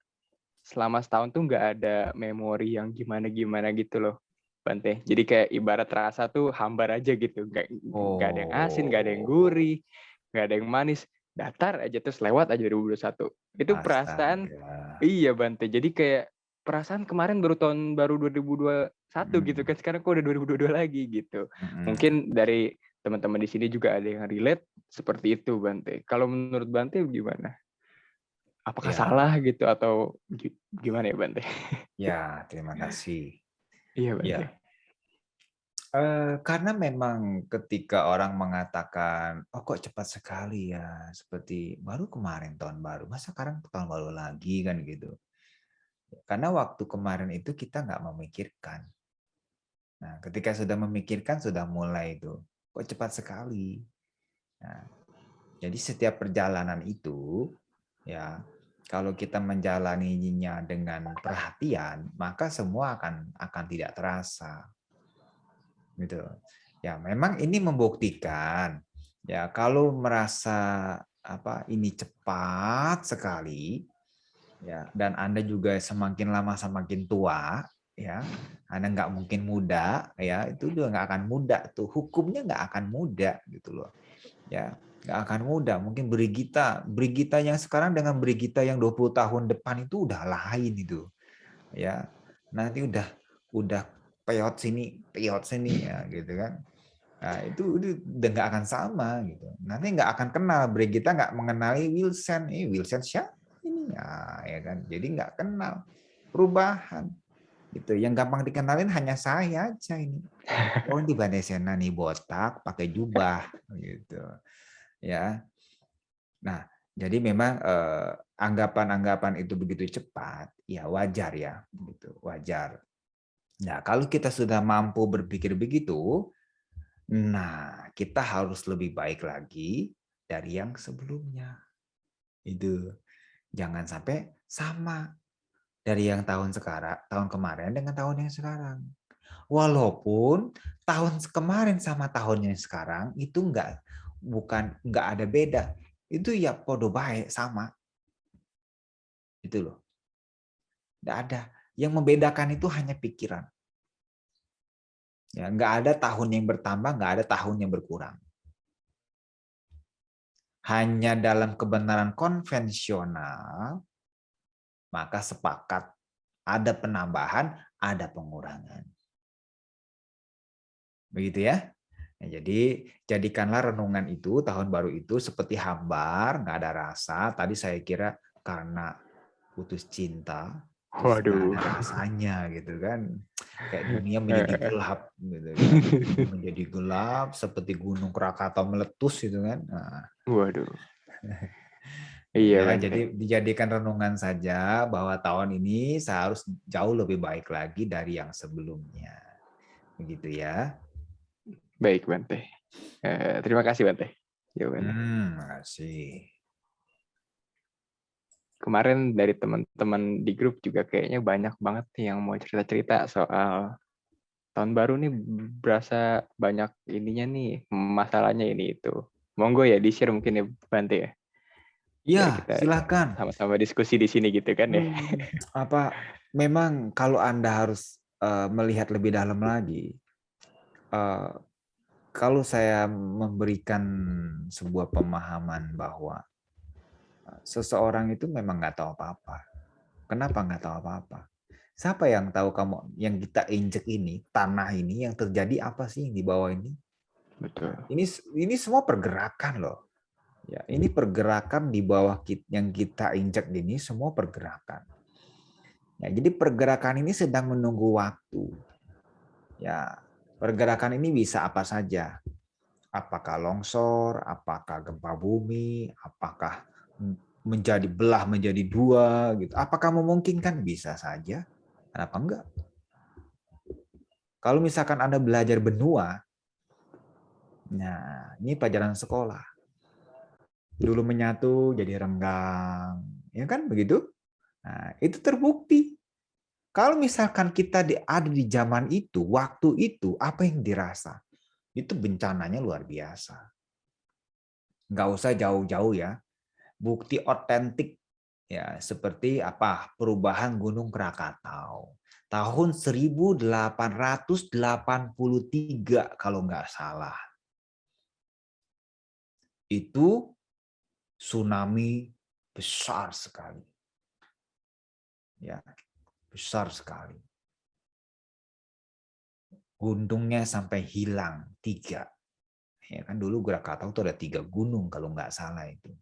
selama setahun tuh nggak ada memori yang gimana-gimana gitu loh, Bante. Jadi kayak ibarat rasa tuh hambar aja gitu. Nggak ada yang asin, nggak ada yang gurih, nggak ada yang manis. Datar aja terus lewat aja 2021. Itu perasaan, iya Bante. Jadi kayak perasaan kemarin baru tahun baru 2021 gitu kan. Sekarang kok udah 2022 lagi gitu. Mungkin dari teman-teman di sini juga ada yang relate seperti itu Bante. Kalau menurut Bante gimana? Apakah salah gitu atau gimana ya Bante? Ya, terima kasih. Iya Bante. Ya. Karena memang ketika orang mengatakan, oh kok cepat sekali ya, seperti baru kemarin tahun baru, masa sekarang tahun baru lagi kan gitu. Karena waktu kemarin itu kita nggak memikirkan. Nah, ketika sudah memikirkan, sudah mulai itu, kok cepat sekali. Nah, jadi setiap perjalanan itu, ya kalau kita menjalaninya dengan perhatian, maka semua akan tidak terasa. Gitu. Ya, memang ini membuktikan ya kalau merasa ini cepat sekali ya dan Anda juga semakin lama semakin tua ya, Anda nggak mungkin muda ya, itu juga nggak akan muda tuh, hukumnya nggak akan muda gitu loh. Ya, nggak akan muda. Mungkin Brigita yang sekarang dengan Brigita yang 20 tahun depan itu udah lain itu. Ya. Nanti udah peot sini ya gitu kan. Nah, itu udah nggak akan sama gitu. Nanti nggak akan kenal, Brigita nggak mengenali Wilson. Wilson siapa ini? Ya kan. Jadi nggak kenal. Perubahan. Gitu. Yang gampang dikenalin hanya saya aja ini. Oh, di Bandesena nih botak, pakai jubah gitu. Ya. Nah, jadi memang anggapan-anggapan itu begitu cepat, ya wajar ya, gitu, wajar. Nah, kalau kita sudah mampu berpikir begitu, nah kita harus lebih baik lagi dari yang sebelumnya. Itu jangan sampai sama dari yang tahun kemarin dengan tahun yang sekarang. Walaupun tahun kemarin sama tahun yang sekarang itu nggak ada beda. Itu ya podo baik sama. Itu loh. Nggak ada. Yang membedakan itu hanya pikiran. Ya, nggak ada tahun yang bertambah, nggak ada tahun yang berkurang. Hanya dalam kebenaran konvensional, maka sepakat ada penambahan, ada pengurangan. Begitu ya. Nah, jadi jadikanlah renungan itu, tahun baru itu seperti hambar, nggak ada rasa. Tadi saya kira karena putus cinta, terus nggak ada rasanya gitu kan. Kayak dunia menjadi gelap gitu kan. Menjadi gelap seperti gunung Krakatau meletus gitu kan. Nah. Waduh. Iya, Ya, jadi dijadikan renungan saja bahwa tahun ini saya harus jauh lebih baik lagi dari yang sebelumnya. Begitu ya. Baik, Bante. Terima kasih, Bante. Terima kasih. Kemarin dari teman-teman di grup juga kayaknya banyak banget yang mau cerita-cerita soal tahun baru nih, berasa banyak ininya nih, masalahnya ini itu. Monggo ya di-share mungkin ya Bante ya. Ya, kita silakan. Sama-sama diskusi di sini gitu kan ya. Memang kalau Anda harus melihat lebih dalam lagi, kalau saya memberikan sebuah pemahaman bahwa seseorang itu memang nggak tahu apa-apa. Kenapa nggak tahu apa-apa? Siapa yang tahu kamu yang kita injek ini, tanah ini yang terjadi apa sih di bawah ini? Betul. Ini semua pergerakan loh. Ya, ini pergerakan di bawah yang kita injek ini semua pergerakan. Ya, jadi pergerakan ini sedang menunggu waktu. Ya, pergerakan ini bisa apa saja. Apakah longsor, apakah gempa bumi, apakah belah menjadi dua gitu. Apakah memungkinkan? Bisa saja. Kenapa enggak? Kalau misalkan Anda belajar benua, nah ini pelajaran sekolah. Dulu menyatu jadi renggang, ya kan begitu? Nah, itu terbukti. Kalau misalkan kita ada di zaman itu, waktu itu, apa yang dirasa? Itu bencananya luar biasa. Nggak usah jauh-jauh ya. Bukti otentik ya seperti apa? Perubahan Gunung Krakatau. Tahun 1883 kalau nggak salah. Itu tsunami besar sekali. Ya, besar sekali. Gunungnya sampai hilang 3. Ya kan dulu Krakatau itu ada 3 gunung kalau nggak salah itu.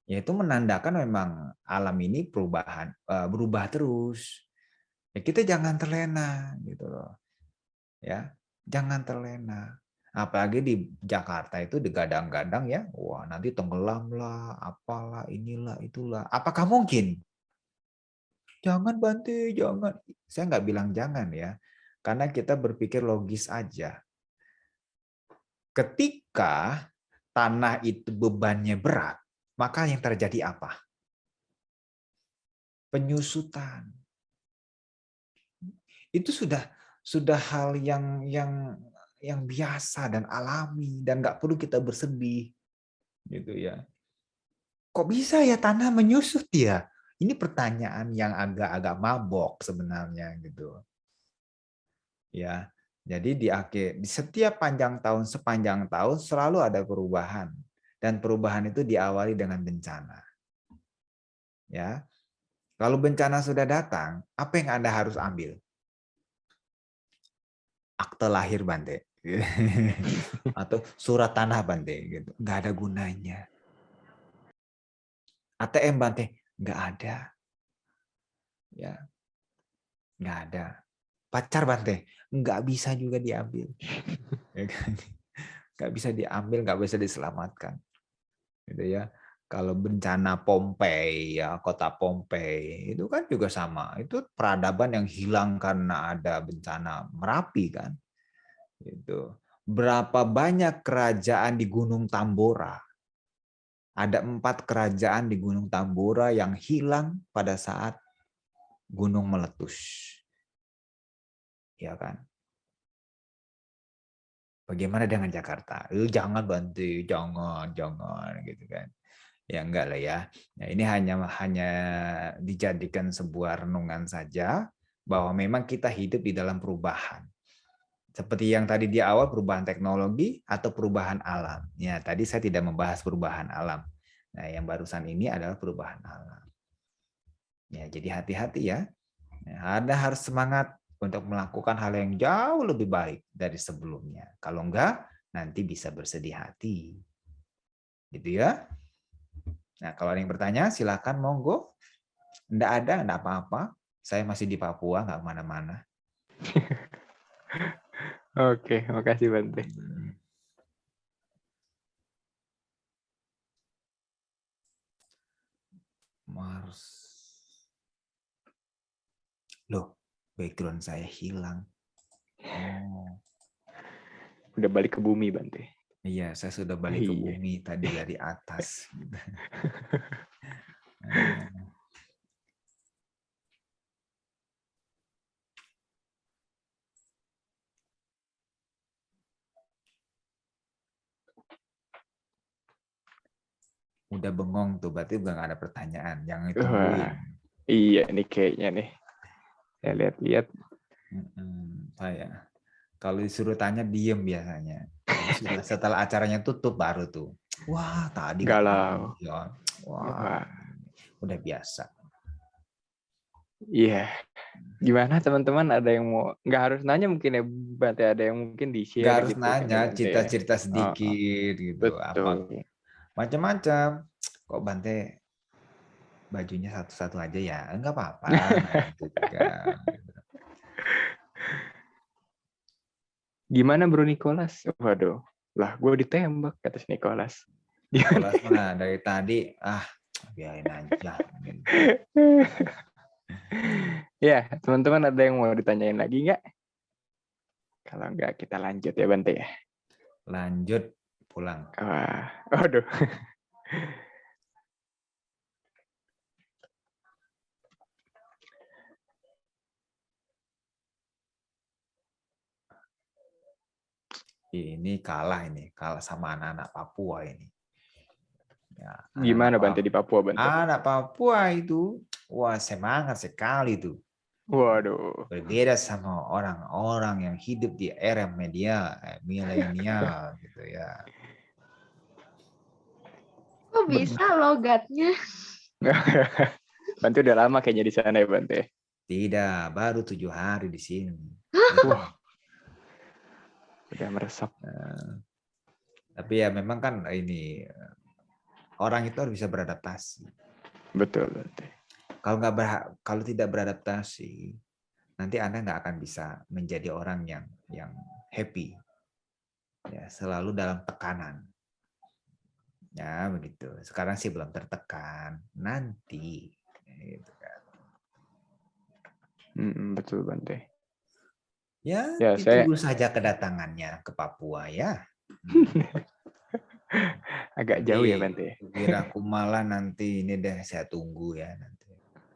Ya itu menandakan memang alam ini berubah terus. Ya kita jangan terlena gitu loh. Ya, jangan terlena. Apalagi di Jakarta itu digadang-gadang ya, wah nanti tenggelam lah, apalah, inilah, itulah. Apakah mungkin? Jangan Bante, jangan. Saya nggak bilang jangan ya, karena kita berpikir logis aja. Ketika tanah itu bebannya berat, maka yang terjadi apa? Penyusutan. Itu sudah hal yang biasa dan alami dan nggak perlu kita bersedih, gitu ya. Kok bisa ya tanah menyusut ya? Ini pertanyaan yang agak-agak mabok sebenarnya gitu. Ya, jadi di setiap sepanjang tahun selalu ada perubahan dan perubahan itu diawali dengan bencana. Ya, kalau bencana sudah datang, apa yang Anda harus ambil? Akte lahir Bante, atau surat tanah Bante, gitu. Nggak ada gunanya. ATM Bante, nggak ada, ya, nggak ada. Pacar Bante, nggak bisa juga diambil. Nggak bisa diambil, nggak bisa diselamatkan. Gitu ya. Kalau bencana Pompei, ya kota Pompei, itu kan juga sama. Itu peradaban yang hilang karena ada bencana Merapi kan. Gitu. Berapa banyak kerajaan di Gunung Tambora? Ada 4 kerajaan di Gunung Tambora yang hilang pada saat gunung meletus. Ya kan? Bagaimana dengan Jakarta? Jangan Bante, jangan gitu kan. Ya enggak lah ya. Nah, ini hanya dijadikan sebuah renungan saja bahwa memang kita hidup di dalam perubahan. Seperti yang tadi di awal perubahan teknologi atau perubahan alam. Ya, tadi saya tidak membahas perubahan alam. Nah, yang barusan ini adalah perubahan alam. Ya, jadi hati-hati ya. Anda harus semangat untuk melakukan hal yang jauh lebih baik dari sebelumnya. Kalau enggak, nanti bisa bersedih hati. Gitu ya. Nah, kalau ada yang bertanya, silakan monggo. Enggak ada, enggak apa-apa. Saya masih di Papua, enggak kemana-mana. Oke, makasih Bante. Mars. Loh, background saya hilang. Oh. Udah balik ke bumi Bante. Iya, saya sudah balik ke Iya. bumi tadi dari atas. Udah bengong tuh, berarti udah nggak ada pertanyaan. Jangan ditungguin. Iya, ini kayaknya nih. Saya lihat-lihat. Saya kalau disuruh tanya diem biasanya. Setelah acaranya tutup baru tuh. Wah, tadi Galau. ya. Wah, udah biasa. Iya. Gimana teman-teman, ada yang mau, nggak harus nanya mungkin ya Bante, ada yang mungkin di-share Nggak harus gitu nanya, Bante. cerita-cerita sedikit gitu. Betul. Apa macam-macam. Kok Bante bajunya satu-satu aja ya? Enggak apa-apa. Gitu juga. Gimana Bro Nicholas? Waduh, lah gue ditembak kata si Nicholas. Nicholas mah dari tadi biarin aja. Gitu. Ya, teman-teman ada yang mau ditanyain lagi nggak? Kalau enggak kita lanjut ya Bante ya. Lanjut pulang. Wah, aduh. Ini kalah sama anak-anak Papua ini. Ya, Gimana Bante di Papua Bante? anak Papua itu, wah semangat sekali tuh. Waduh. Berbeda sama orang-orang yang hidup di era milenial gitu ya. Kok bisa logatnya? Bante udah lama kayaknya di sana ya Bante. Tidak, baru 7 hari di sini. Wah. Udah meresap. Tapi ya memang kan ini orang itu harus bisa beradaptasi. Betul Bante. Kalau tidak beradaptasi, nanti Anda nggak akan bisa menjadi orang yang happy. Ya, selalu dalam tekanan. Ya, begitu. Sekarang sih belum tertekan, nanti gitu kan. Betul Bante. Ya, Ya, ditunggu saja kedatangannya ke Papua ya. Agak jauh ya Bante. Kira aku malah nanti ini deh saya tunggu ya nanti.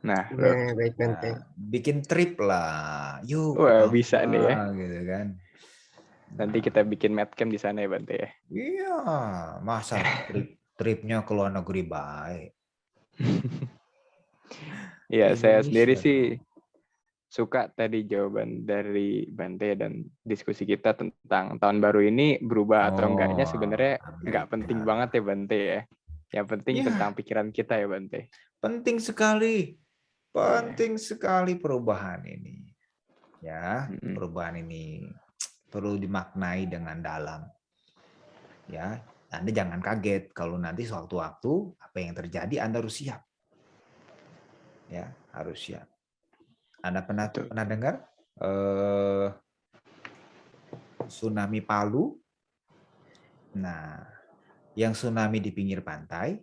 Nah, Baik Bante. Bikin trip lah, yuk ke wah, Papua, bisa nih ya. gitu kan. Nanti kita bikin medcamp di sana ya Bante ya. Iya, masa tripnya ke luar negeri baik. Iya, saya sendiri Indonesia sih suka tadi jawaban dari Bante dan diskusi kita tentang tahun baru ini berubah atau enggaknya sebenarnya enggak penting banget ya Bante ya. Yang penting Ya. tentang pikiran kita ya Bante. Penting sekali. Penting sekali perubahan ini. Ya, perubahan ini perlu dimaknai dengan dalam. Ya, Anda jangan kaget kalau nanti sewaktu-waktu apa yang terjadi Anda harus siap. Ya, harus siap. Anda pernah dengar tsunami Palu? Nah, yang tsunami di pinggir pantai,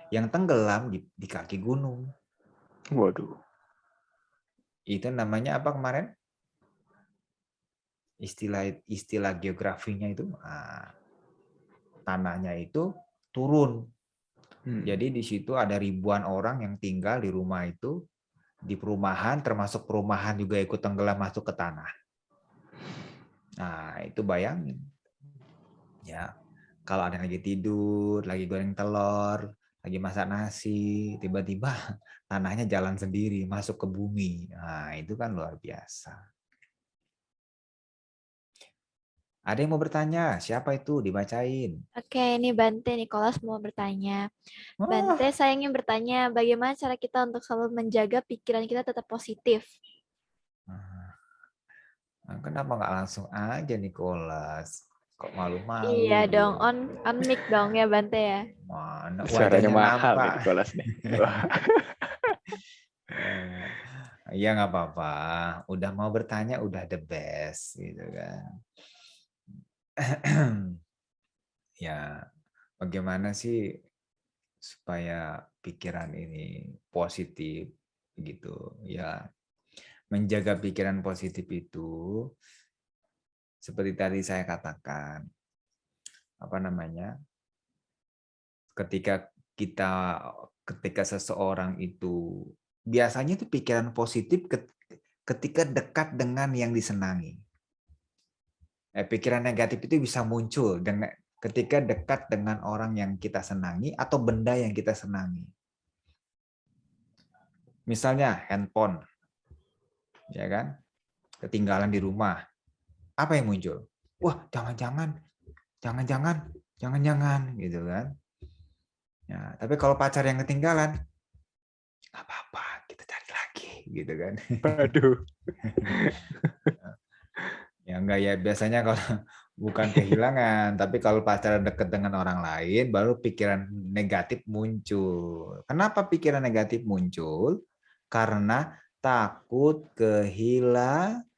yang tenggelam di kaki gunung. Waduh. Itu namanya apa kemarin? Istilah geografinya itu, tanahnya itu turun. Jadi di situ ada ribuan orang yang tinggal di rumah itu, di perumahan, termasuk perumahan juga ikut tenggelam masuk ke tanah. Nah, itu bayangin. Ya, kalau ada yang lagi tidur, lagi goreng telur, lagi masak nasi, tiba-tiba tanahnya jalan sendiri, masuk ke bumi. Nah, itu kan luar biasa. Ada yang mau bertanya? Siapa itu? Dibacain. Oke, ini Bante Nicholas mau bertanya. Bante, saya ingin bertanya, bagaimana cara kita untuk selalu menjaga pikiran kita tetap positif? Kenapa nggak langsung aja Nicholas? Kok malu-malu? Iya dong, on mic dong ya Bante ya. Mana Suaranya wajahnya mahal nampak. nih Nicholas nih. Iya nggak apa-apa. Udah mau bertanya udah the best gitu kan. Ya, bagaimana sih supaya pikiran ini positif gitu ya. Menjaga pikiran positif itu seperti tadi saya katakan, apa namanya? Ketika seseorang itu biasanya itu pikiran positif ketika dekat dengan yang disenangi. Pikiran negatif itu bisa muncul ketika dekat dengan orang yang kita senangi atau benda yang kita senangi. Misalnya handphone, ya kan? Ketinggalan di rumah. Apa yang muncul? Wah, jangan-jangan, gitu kan? Ya, tapi kalau pacar yang ketinggalan, nggak apa-apa, kita cari lagi, gitu kan? Waduh. Ya enggak ya, biasanya kalau bukan kehilangan, tapi kalau pacaran dekat dengan orang lain, baru pikiran negatif muncul. Kenapa pikiran negatif muncul? Karena takut kehilangan.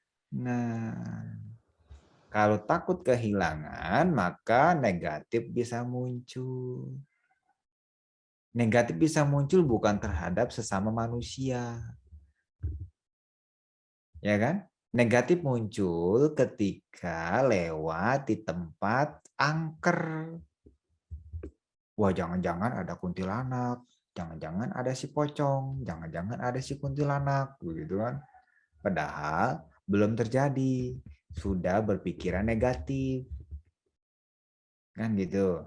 Kalau takut kehilangan, maka negatif bisa muncul. Negatif bisa muncul bukan terhadap sesama manusia. Ya kan? Negatif muncul ketika lewat di tempat angker. Wah, jangan-jangan ada kuntilanak, jangan-jangan ada si pocong, jangan-jangan ada si kuntilanak, begitu kan? Padahal belum terjadi, sudah berpikiran negatif, kan gitu.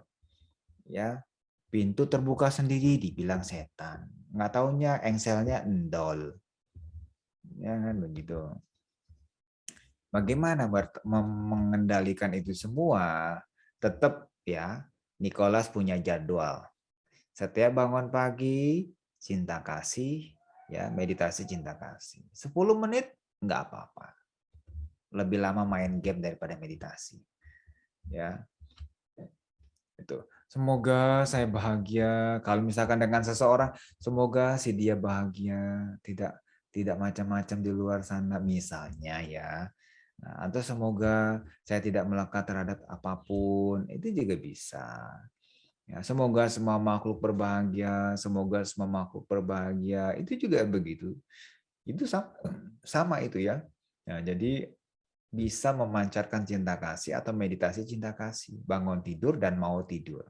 Ya, pintu terbuka sendiri dibilang setan, nggak taunya engselnya endol, ya kan begitu. Bagaimana mengendalikan itu semua? Tetap ya, Nicholas punya jadwal. Setiap bangun pagi, cinta kasih, ya meditasi cinta kasih. 10 menit nggak apa-apa. Lebih lama main game daripada meditasi. Ya, itu. Semoga saya bahagia. Kalau misalkan dengan seseorang, semoga si dia bahagia, tidak macam-macam di luar sana misalnya ya. Nah, atau semoga saya tidak melekat terhadap apapun, itu juga bisa. Ya, semoga semua makhluk berbahagia, semoga semua makhluk berbahagia, itu juga begitu. Itu sama itu ya. Nah, jadi bisa memancarkan cinta kasih atau meditasi cinta kasih, bangun tidur dan mau tidur.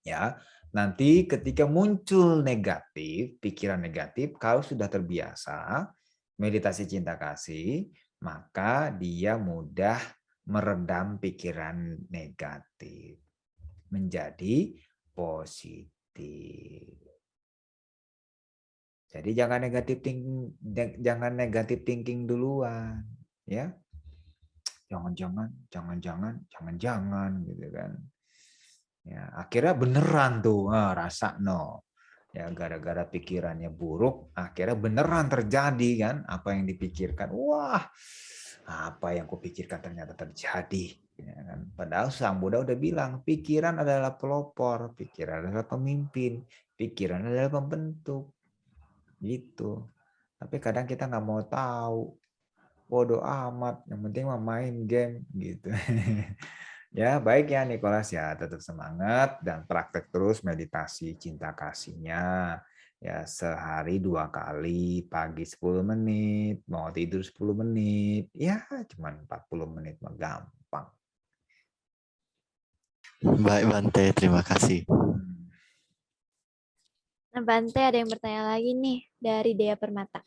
Ya, nanti ketika muncul negatif, pikiran negatif, kalau sudah terbiasa meditasi cinta kasih, maka dia mudah meredam pikiran negatif menjadi positif. Jadi jangan negatif thinking duluan, ya. Jangan-jangan gitu kan. Ya, akhirnya beneran tuh, rasa no. Ya, gara-gara pikirannya buruk, akhirnya beneran terjadi kan apa yang dipikirkan. Wah, apa yang kupikirkan ternyata terjadi. Ya kan? Padahal Sang Buddha udah bilang, pikiran adalah pelopor, pikiran adalah pemimpin, pikiran adalah pembentuk. Gitu. Tapi kadang kita nggak mau tahu. Bodoh amat, yang penting mah main game gitu. Ya, baik ya Nicholas ya, tetap semangat dan praktek terus meditasi cinta kasihnya. Ya, sehari 2 kali, pagi 10 menit, mau tidur 10 menit. Ya, cuman 40 menit mah gampang. Baik Bante, terima kasih. Nah, Bante ada yang bertanya lagi nih dari Dea Permata.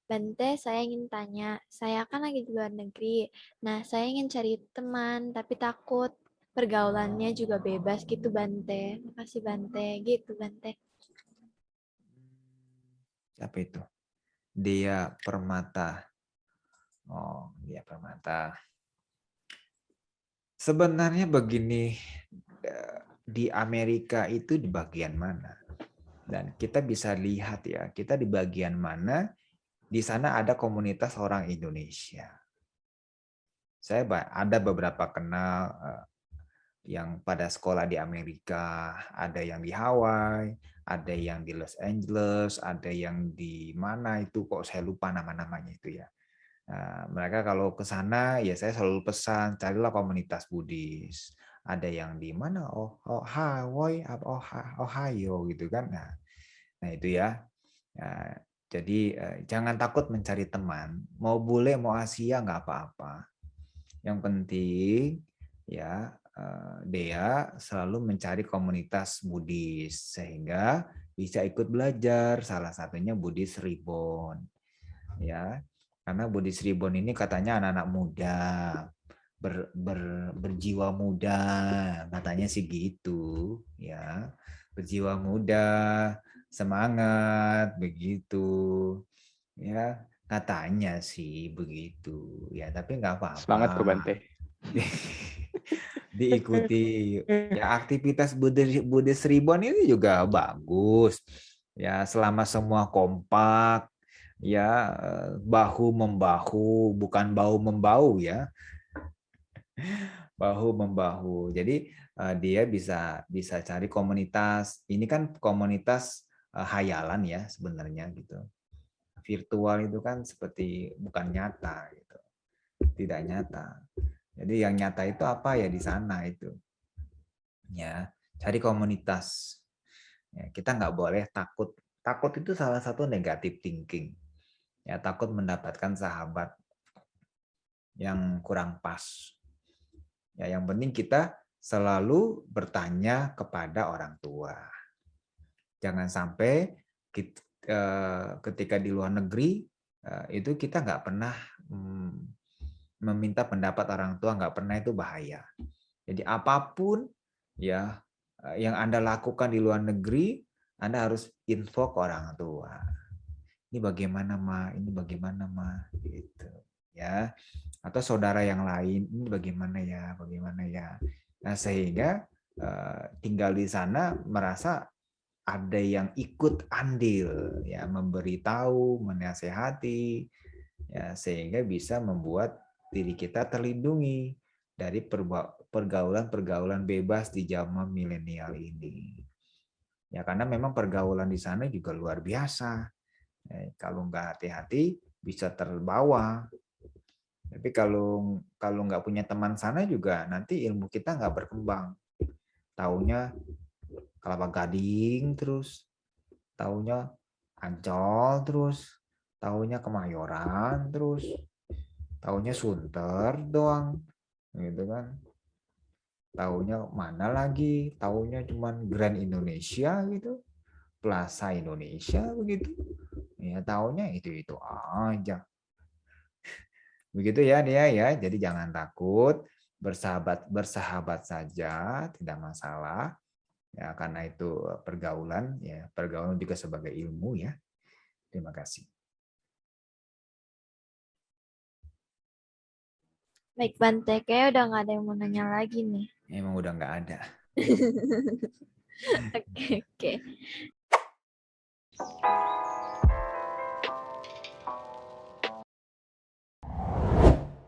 Bante, saya ingin tanya, saya kan lagi di luar negeri. Nah, saya ingin cari teman, tapi takut pergaulannya juga bebas gitu, Bante. Makasih, Bante. Gitu, Bante. Siapa itu? Dea Permata. Oh, Dea Permata. Sebenarnya begini, di Amerika itu di bagian mana? Dan kita bisa lihat ya, kita di bagian mana, di sana ada komunitas orang Indonesia. Saya ada beberapa kenal yang pada sekolah di Amerika, ada yang di Hawaii, ada yang di Los Angeles, ada yang di mana itu kok saya lupa nama-namanya itu ya. Nah, mereka kalau ke sana ya saya selalu pesan carilah komunitas Buddhis. Ada yang di mana? Hawaii, Ohio gitu kan. Nah itu ya. Nah, jadi jangan takut mencari teman. Mau bule, mau Asia nggak apa-apa. Yang penting ya Dea selalu mencari komunitas Buddhis sehingga bisa ikut belajar. Salah satunya Buddhis Reborn. Ya, karena Buddhis Reborn ini katanya anak-anak muda, berjiwa muda, katanya sih gitu, ya, berjiwa muda, semangat, begitu, ya, katanya sih begitu, ya, tapi nggak Semangat kok apa-apa. Bante. Diikuti, ya aktivitas Buddhis Reborn ini juga bagus, ya, selama semua kompak, ya bahu membahu bukan bau membau ya, bahu membahu. Jadi dia bisa cari komunitas, ini kan komunitas hayalan ya sebenarnya gitu, virtual itu kan seperti bukan nyata gitu, tidak nyata. Jadi yang nyata itu apa ya di sana itu, ya, cari komunitas. Ya, kita nggak boleh takut. Takut itu salah satu negative thinking. Ya, takut mendapatkan sahabat yang kurang pas. Ya, yang penting kita selalu bertanya kepada orang tua. Jangan sampai ketika di luar negeri itu kita nggak pernah meminta pendapat orang tua, nggak pernah, itu bahaya. Jadi apapun ya yang Anda lakukan di luar negeri, Anda harus info ke orang tua. Ini bagaimana, Ma? Ini bagaimana, Ma? Gitu. Ya. Atau saudara yang lain, ini bagaimana ya? Bagaimana ya? Nah, sehingga tinggal di sana merasa ada yang ikut andil, ya, memberitahu, menasehati, ya, sehingga bisa membuat diri kita terlindungi dari pergaulan-pergaulan bebas di zaman milenial ini. Ya, karena memang pergaulan di sana juga luar biasa. Kalau nggak hati-hati bisa terbawa. Tapi kalau nggak punya teman sana juga nanti ilmu kita nggak berkembang. Taunya Kelapa Gading terus, taunya Ancol terus, taunya Kemayoran terus, taunya Sunter doang, gitu kan. Taunya mana lagi? Taunya cuman Grand Indonesia gitu, Plaza Indonesia begitu. Ya taunya itu aja. Begitu ya dia ya. Jadi jangan takut, bersahabat saja, tidak masalah. Ya, karena itu pergaulan, ya pergaulan juga sebagai ilmu ya. Terima kasih. Baik Bante, kayaknya udah nggak ada yang mau nanya lagi nih. Emang udah nggak ada. Oke.